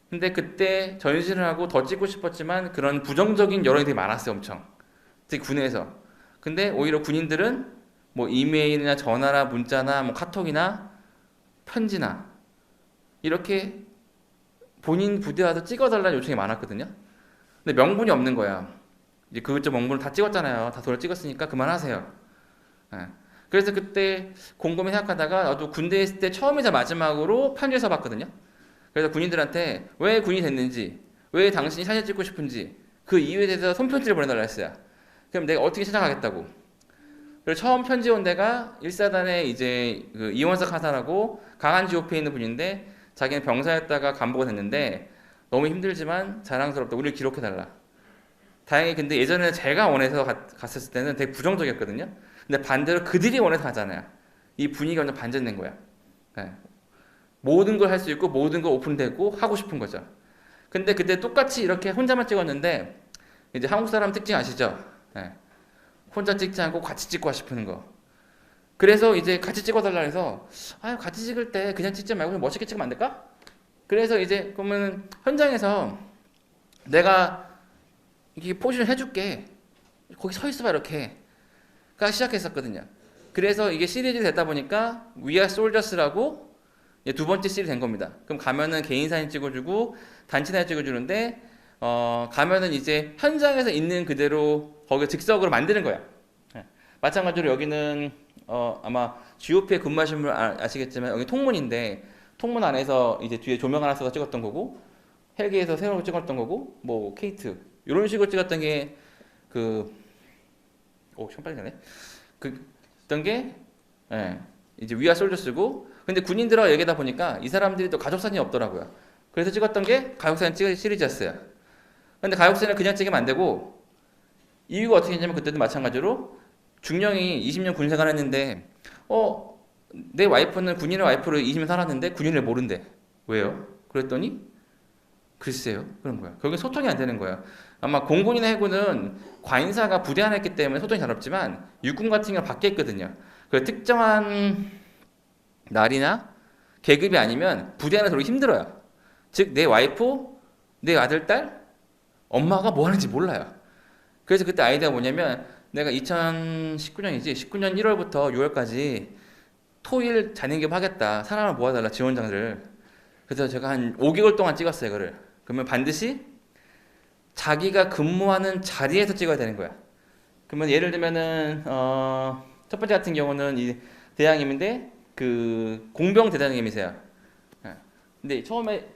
근데 그때 전시를 하고 더 찍고 싶었지만 그런 부정적인 여론이 되게 많았어요. 엄청. 특히 군에서. 근데 오히려 군인들은 뭐 이메일이나 전화나 문자나 뭐 카톡이나 편지나 이렇게 본인 부대와도 찍어달라는 요청이 많았거든요. 근데 명분이 없는 거야. 이제 그쪽 명분을 다 찍었잖아요. 다 돈을 찍었으니까 그만하세요. 그래서 그때 곰곰이 생각하다가 나도 군대에 있을 때 처음이자 마지막으로 편지를 써봤거든요. 그래서 군인들한테 왜 군인이 됐는지, 왜 당신이 사진 찍고 싶은지 그 이유에 대해서 손편지를 보내달라 했어요. 그럼 내가 어떻게 찾아가겠다고. 그리고 처음 편지 온 데가 1사단의 이제 그 이원석 하사라고 강한 지옥에 있는 분인데 자기는 병사였다가 간부가 됐는데 너무 힘들지만 자랑스럽다. 우리를 기록해달라. 다행히 근데 예전에 제가 원해서 갔었을 때는 되게 부정적이었거든요. 근데 반대로 그들이 원해서 가잖아요. 이 분위기가 완전 반전된 거야. 모든 걸 할 수 있고 모든 걸 오픈되고 하고 싶은 거죠. 근데 그때 똑같이 이렇게 혼자만 찍었는데 이제 한국 사람 특징 아시죠? 혼자 찍지 않고 같이 찍고 싶은 거. 그래서 이제 같이 찍어달라 해서 같이 찍을 때 그냥 찍지 말고 멋있게 찍으면 안 될까? 그래서 이제 그러면 현장에서 내가 이렇게 포즈를 해줄게. 거기 서 있어봐 이렇게. 가 시작했었거든요. 그래서 이게 시리즈 됐다 보니까 We Are Soldiers라고 두 번째 시리즈 된 겁니다. 그럼 가면은 개인 사진 찍어주고 단체 사진 찍어주는데 가면은 이제 현장에서 있는 그대로 거기 즉석으로 만드는 거야. 마찬가지로 여기는 아마 GOP에 근무하신 분 아시겠지만 여기 통문인데 통문 안에서 이제 뒤에 조명 하나 써서 찍었던 거고 헬기에서 새로 찍었던 거고 뭐 케이트 이런 식으로 찍었던 게 시간 빨리 가네. 그랬던 게 이제 위아 솔저 쓰고 근데 군인들하고 얘기하다 보니까 이 사람들이 또 가족 사진이 없더라고요. 그래서 찍었던 게 가족 사진 찍을 시리즈였어요. 근데 가족 사진을 그냥 찍으면 안 되고 이유가 어떻게 했냐면 그때도 마찬가지로 중령이 20년 군 생활했는데 내 와이프는 군인의 와이프로 20년 살았는데 군인을 모른대. 왜요? 그랬더니 글쎄요. 그런 거야. 결국엔 소통이 안 되는 거야. 아마 공군이나 해군은 관사가 부대 안에 있기 때문에 소통이 잘 없지만 육군 같은 경우는 밖에 있거든요. 그 특정한 날이나 계급이 아니면 부대 안에 들어오기 힘들어요. 즉 내 와이프, 내 아들, 딸, 엄마가 뭐 하는지 몰라요. 그래서 그때 아이디어가 뭐냐면 내가 2019년이지 19년 1월부터 6월까지 토일 잔행기업 하겠다. 사람을 모아달라 지원자를. 그래서 제가 한 5개월 동안 찍었어요, 이거를. 그러면 반드시 자기가 근무하는 자리에서 찍어야 되는 거야. 그러면 예를 들면은 첫 번째 같은 경우는 이 대장님인데 그 공병 대장님이세요. 예. 근데 처음에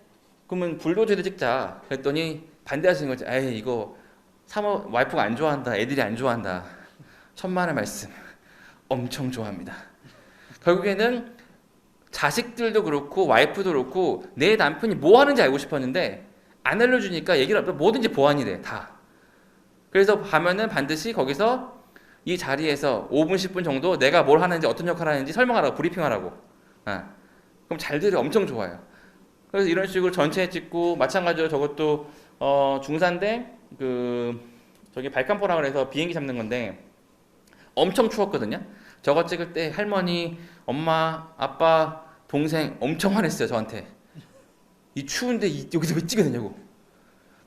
그러면 불도저를 찍자 그랬더니 반대하시는 거지. 에이 이거 사모 와이프가 안 좋아한다, 애들이 안 좋아한다. 천만의 말씀. 엄청 좋아합니다. 결국에는 자식들도 그렇고 와이프도 그렇고 내 남편이 뭐 하는지 알고 싶었는데 안 알려주니까 얘기를 하면 뭐든지 보완이 돼, 다. 그래서 가면은 반드시 거기서 이 자리에서 5분, 10분 정도 내가 뭘 하는지 어떤 역할을 하는지 설명하라고, 브리핑하라고. 아, 그럼 잘 들으 엄청 좋아요. 그래서 이런 식으로 전체 찍고 마찬가지로 저것도 중사인데 그 저기 발칸포라 그래서 비행기 잡는 건데 엄청 추웠거든요. 저거 찍을 때 할머니, 엄마, 아빠, 동생 엄청 화냈어요, 저한테. 이 추운데 여기서 왜 찍어야 되냐고.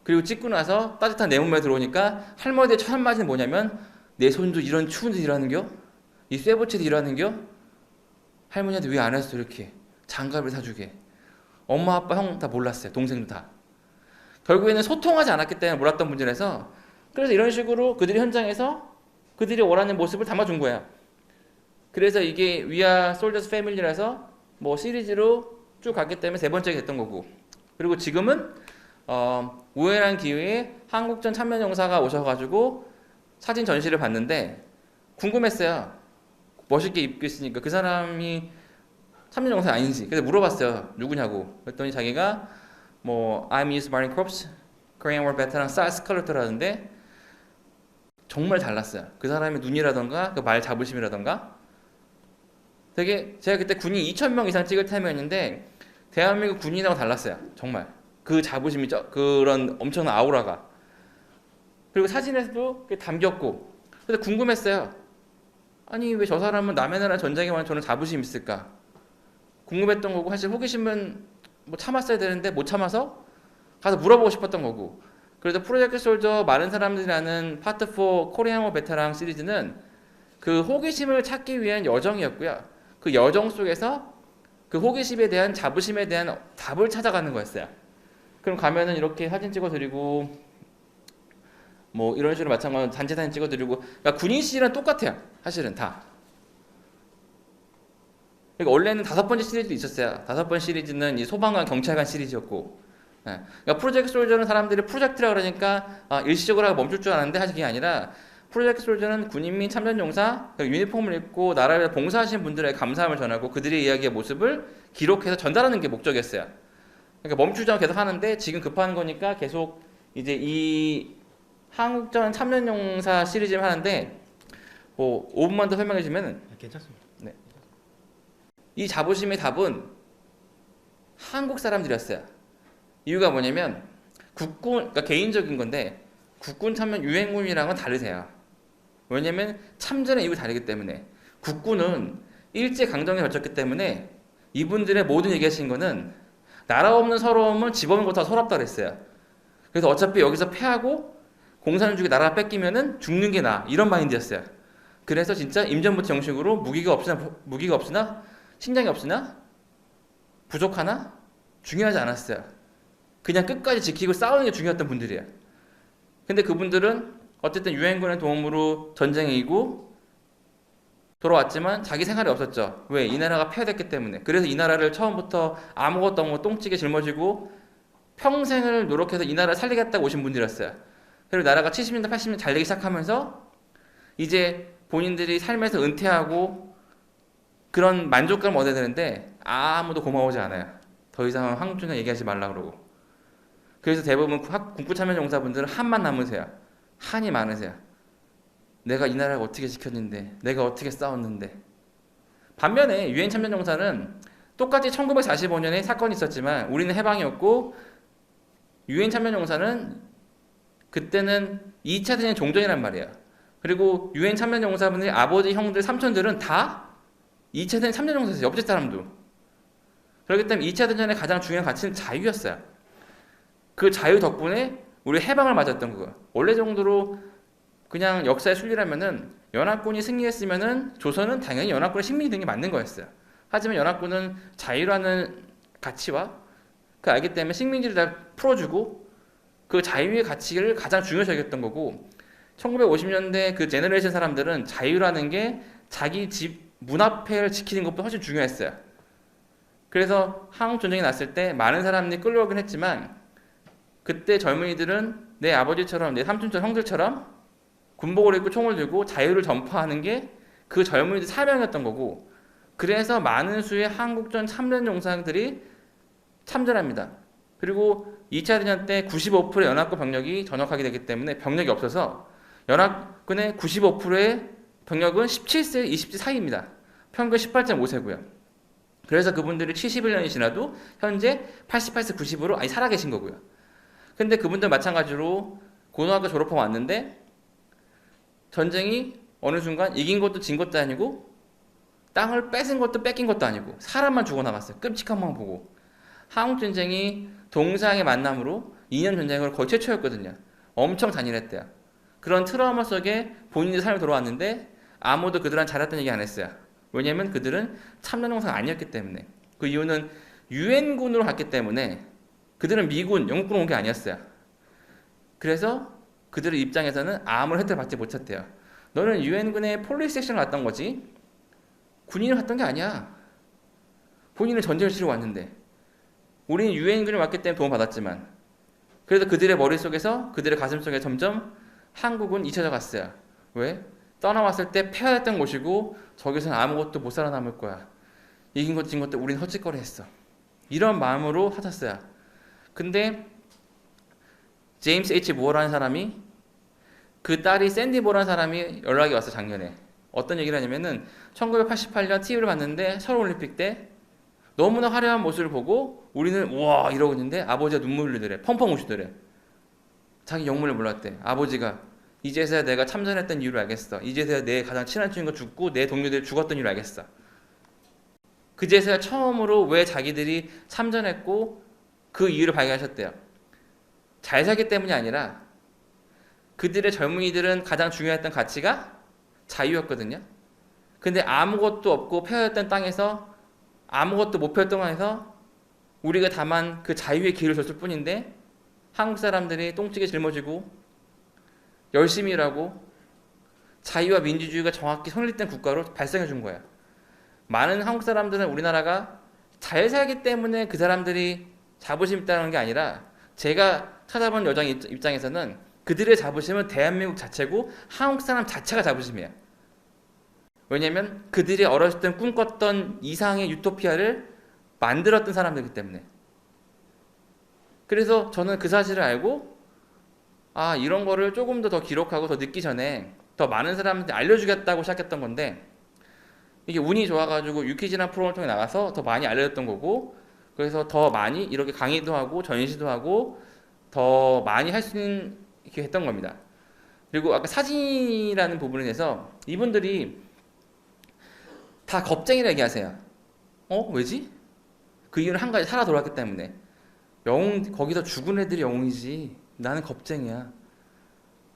그리고 찍고 나서 따뜻한 내 몸에 들어오니까 할머니의 첫 한마디는 뭐냐면 내 손주 이런 추운데 일하는겨? 이 쇠붙이도 일하는겨? 할머니한테 왜 안 했어 이렇게 장갑을 사주게. 엄마 아빠 형 다 몰랐어요. 동생도 다. 결국에는 소통하지 않았기 때문에 몰랐던 분들에서 그래서 이런 식으로 그들이 현장에서 그들이 원하는 모습을 담아준 거야. 그래서 이게 We Are Soldiers Family라서 뭐 시리즈로 쭉 갔기 때문에 세 번째가 됐던 거고. 그리고 지금은 우연한 기회에 한국전 참여용사가 오셔가지고 사진 전시를 봤는데 궁금했어요. 멋있게 입고 있으니까 그 사람이 참여용사 아닌지. 그래서 물어봤어요. 누구냐고. 그랬더니 자기가 뭐 I'm US Marine Corps, Korean War Veteran, SARS 컬러트라는데 정말 달랐어요. 그 사람의 눈이라던가 그 말 자부심이라던가 되게 제가 그때 군인 2,000명 이상 찍을 타임이었는데 대한민국 군인하고 달랐어요. 정말 그 자부심이 그런 엄청난 아우라가. 그리고 사진에서도 담겼고. 그래서 궁금했어요. 아니 왜 저 사람은 남의 나라 전쟁에만 저는 자부심 있을까 궁금했던 거고, 사실 호기심은 뭐 참았어야 되는데 못 참아서 가서 물어보고 싶었던 거고. 그래서 프로젝트 솔저 많은 사람들이라는 파트 4 코리안 워 베테랑 시리즈는 그 호기심을 찾기 위한 여정이었고요. 그 여정 속에서 그 호기심에 대한 자부심에 대한 답을 찾아가는 거였어요. 그럼 가면은 이렇게 사진 찍어드리고 뭐 이런 식으로 마찬가지로 단체 사진 찍어드리고, 그러니까 군인 시리즈랑 똑같아요. 사실은 다. 그러니까 원래는 5번째 시리즈도 있었어요. 5번 시리즈는 이 소방관 경찰관 시리즈였고, 그러니까 프로젝트 솔저는 사람들이 프로젝트라 그러니까 일시적으로 멈출 줄 알았는데 사실 그게 아니라 프로젝트 솔저는 군인 및 참전용사 유니폼을 입고 나라를 봉사하시는 분들의 감사함을 전하고 그들의 이야기의 모습을 기록해서 전달하는 게 목적이었어요. 그러니까 멈추지 않고 계속 하는데 지금 급한 거니까 계속 이제 이 한국전 참전용사 시리즈를 하는데 뭐 5분만 더 설명해 주면 괜찮습니다. 네. 이 자부심의 답은 한국 사람들이었어요. 이유가 뭐냐면 국군, 그러니까 개인적인 건데 국군 참전 유엔군이랑은 다르세요. 왜냐면 참전의 이유가 다르기 때문에. 국군은 일제 강점기에 걸쳤기 때문에 이분들의 모든 얘기하신 거는 나라 없는 서러움은 집 없는 것보다 서럽다 그랬어요. 그래서 어차피 여기서 패하고 공산주의 나라 뺏기면은 죽는 게 나아, 이런 마인드였어요. 그래서 진짜 임전부터 정식으로 무기가 없으나 식량이 없으나 부족하나 중요하지 않았어요. 그냥 끝까지 지키고 싸우는 게 중요했던 분들이에요. 근데 그분들은 어쨌든 유엔군의 도움으로 전쟁에 이기고 돌아왔지만 자기 생활이 없었죠. 왜? 이 나라가 폐허됐기 때문에. 그래서 이 나라를 처음부터 아무것도 없고 똥찌게 짊어지고 평생을 노력해서 이 나라를 살리겠다고 오신 분들이었어요. 그리고 나라가 70년대, 80년대 잘 되기 시작하면서 이제 본인들이 삶에서 은퇴하고 그런 만족감을 얻어야 되는데 아무도 고마워하지 않아요. 더 이상 한국전쟁 얘기하지 말라 그러고. 그래서 대부분 군부 참여용사분들은 한만 남으세요. 한이 많으세요. 내가 이 나라를 어떻게 지켰는데, 내가 어떻게 싸웠는데. 반면에 유엔 참전용사는 똑같이 1945년에 사건이 있었지만 우리는 해방이었고 유엔 참전용사는 그때는 2차 대전 종전이란 말이에요. 그리고 유엔 참전용사분들이 아버지, 형들, 삼촌들은 다 2차 대전 참전용사였어요. 옆집 사람도. 그렇기 때문에 2차 대전의 가장 중요한 가치는 자유였어요. 그 자유 덕분에 우리 해방을 맞았던 거예요. 원래 정도로 그냥 역사의 순리라면은 연합군이 승리했으면은 조선은 당연히 연합군의 식민이 된 게 맞는 거였어요. 하지만 연합군은 자유라는 가치와 그 알기 때문에 식민지를 다 풀어주고 그 자유의 가치를 가장 중요시 여겼던 거고 1950년대 그 제너레이션 사람들은 자유라는 게 자기 집 문 앞에를 지키는 것보다 훨씬 중요했어요. 그래서 한국 전쟁이 났을 때 많은 사람들이 끌려오긴 했지만 그때 젊은이들은 내 아버지처럼 내 삼촌처럼 형들처럼 군복을 입고 총을 들고 자유를 전파하는 게 그 젊은이들 사명이었던 거고 그래서 많은 수의 한국전 참전 용사들이 참전합니다. 그리고 2차 대전 때 95%의 연합군 병력이 전역하게 되기 때문에 병력이 없어서 연합군의 95%의 병력은 17세, 20세 사이입니다. 평균 18.5세고요. 그래서 그분들이 71년이 지나도 현재 88세, 90으로 아니 살아계신 거고요. 근데 그분들 마찬가지로 고등학교 졸업하고 왔는데 전쟁이 어느 순간 이긴 것도 진 것도 아니고 땅을 뺏은 것도 뺏긴 것도 아니고 사람만 죽어나갔어요. 끔찍한 것만 보고. 한국전쟁이 동서양의 만남으로 2년 전쟁으로 거의 최초였거든요. 엄청 잔인했대요. 그런 트라우마 속에 본인의 삶이 돌아왔는데 아무도 그들한테 잘했다는 얘기 안 했어요. 왜냐면 그들은 참전용사가 아니었기 때문에. 그 이유는 유엔군으로 갔기 때문에 그들은 미군, 영국군 온 게 아니었어요. 그래서 그들의 입장에서는 아무런 혜택을 받지 못했대요. 너는 유엔군의 폴리스 섹션을 갔던 거지 군인을 갔던 게 아니야. 본인은 전쟁을 치러 왔는데 우리는 유엔군이 왔기 때문에 도움을 받았지만 그래서 그들의 머릿속에서 그들의 가슴속에 점점 한국은 잊혀져 갔어요. 왜? 떠나왔을 때 폐허했던 곳이고 저기서는 아무것도 못 살아남을 거야. 이긴 것도 진 것도 우린 헛짓거리 했어. 이런 마음으로 하셨어요. 근데 제임스 H. 모어라는 사람이 그 딸이 샌디 모어라는 사람이 연락이 왔어 작년에. 어떤 얘기를 하냐면은 1988년 TV를 봤는데 서울올림픽 때 너무나 화려한 모습을 보고 우리는 우와 이러고 있는데 아버지가 눈물 흘리더래. 펑펑 우시더래. 자기 영문을 몰랐대. 아버지가 이제서야 내가 참전했던 이유를 알겠어. 이제서야 내 가장 친한 친구가 죽고 내 동료들이 죽었던 이유를 알겠어. 그제서야 처음으로 왜 자기들이 참전했고 그 이유를 발견하셨대요. 잘 살기 때문이 아니라 그들의 젊은이들은 가장 중요했던 가치가 자유였거든요. 근데 아무것도 없고 폐허했던 땅에서 아무것도 못 폈던 땅에서 우리가 다만 그 자유의 길을 줬을 뿐인데 한국 사람들이 똥찌개 짊어지고 열심히 일하고 자유와 민주주의가 정확히 성립된 국가로 발생해 준 거예요. 많은 한국 사람들은 우리나라가 잘 살기 때문에 그 사람들이 자부심 있다는 게 아니라 제가 찾아본 여장 입장에서는 그들의 자부심은 대한민국 자체고 한국 사람 자체가 자부심이에요. 왜냐면 그들이 어렸을 때 꿈꿨던 이상의 유토피아를 만들었던 사람들이기 때문에. 그래서 저는 그 사실을 알고 아 이런 거를 조금 더 기록하고 더 늦기 전에 더 많은 사람한테 알려주겠다고 시작했던 건데 이게 운이 좋아가지고 유퀴즈라는 프로그램을 통해 나가서 더 많이 알려졌던 거고 그래서 더 많이 이렇게 강의도 하고 전시도 하고 더 많이 할 수 있는 이렇게 했던 겁니다. 그리고 아까 사진이라는 부분에 대해서 이분들이 다 겁쟁이라 얘기하세요. 왜지? 그 이유는 한 가지 살아 돌아왔기 때문에 영웅 거기서 죽은 애들이 영웅이지 나는 겁쟁이야.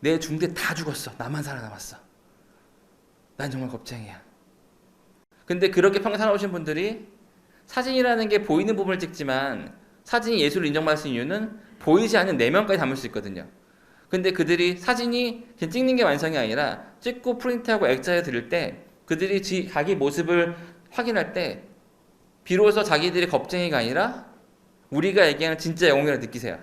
내 중대 다 죽었어. 나만 살아남았어. 난 정말 겁쟁이야. 근데 그렇게 평생 살아오신 분들이 사진이라는 게 보이는 부분을 찍지만 사진이 예술을 인정받을 수 있는 이유는 보이지 않는 내면까지 담을 수 있거든요. 근데 그들이 사진이 그냥 찍는 게 완성이 아니라 찍고 프린트하고 액자에 드릴 때 그들이 자기 모습을 확인할 때 비로소 자기들이 겁쟁이가 아니라 우리가 얘기하는 진짜 영웅이라 느끼세요.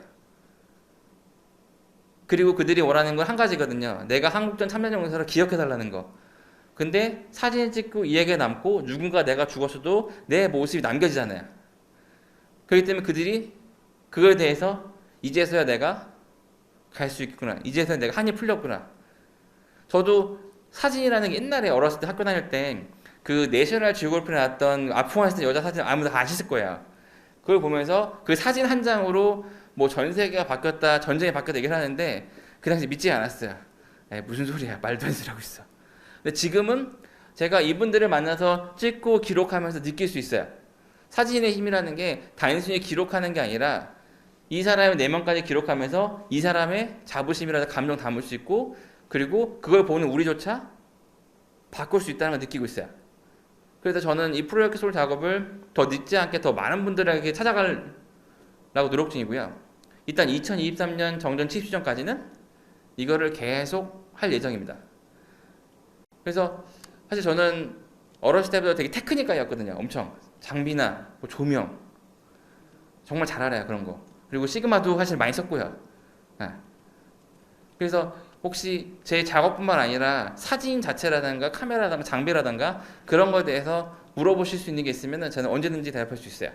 그리고 그들이 원하는 건 한 가지거든요. 내가 한국전 참전용사를 기억해달라는 거. 근데 사진을 찍고 이야기가 남고 누군가 내가 죽었어도 내 모습이 남겨지잖아요. 그렇기 때문에 그들이 그거에 대해서 이제서야 내가 갈 수 있구나. 이제서야 내가 한이 풀렸구나. 저도 사진이라는 게 옛날에 어렸을 때 학교 다닐 때 그 내셔널 지오그래피에 나왔던 아프가니스탄 여자 사진 아무도 다 아셨을 거예요. 그걸 보면서 그 사진 한 장으로 뭐 전 세계가 바뀌었다, 전쟁이 바뀌었다 얘기를 하는데 그 당시 믿지 않았어요. 무슨 소리야, 말도 안 되라고 있어. 근데 지금은 제가 이분들을 만나서 찍고 기록하면서 느낄 수 있어요. 사진의 힘이라는 게 단순히 기록하는 게 아니라 이 사람의 내면까지 기록하면서 이 사람의 자부심이라든 감정 담을 수 있고 그리고 그걸 보는 우리조차 바꿀 수 있다는 걸 느끼고 있어요. 그래서 저는 이 프로젝트 소울 작업을 더 늦지 않게 더 많은 분들에게 찾아갈 라고 노력 중이고요. 일단 2023년 정전 취입 시점까지는 이거를 계속 할 예정입니다. 그래서 사실 저는 어렸을 때부터 되게 테크니컬이었거든요. 엄청 장비나 뭐 조명 정말 잘 알아요, 그런 거. 그리고 시그마도 사실 많이 썼고요. 네. 그래서 혹시 제 작업뿐만 아니라 사진 자체라든가 카메라라든가 장비라든가 그런 거에 대해서 물어보실 수 있는 게 있으면 저는 언제든지 대답할 수 있어요.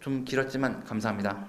좀 길었지만 감사합니다.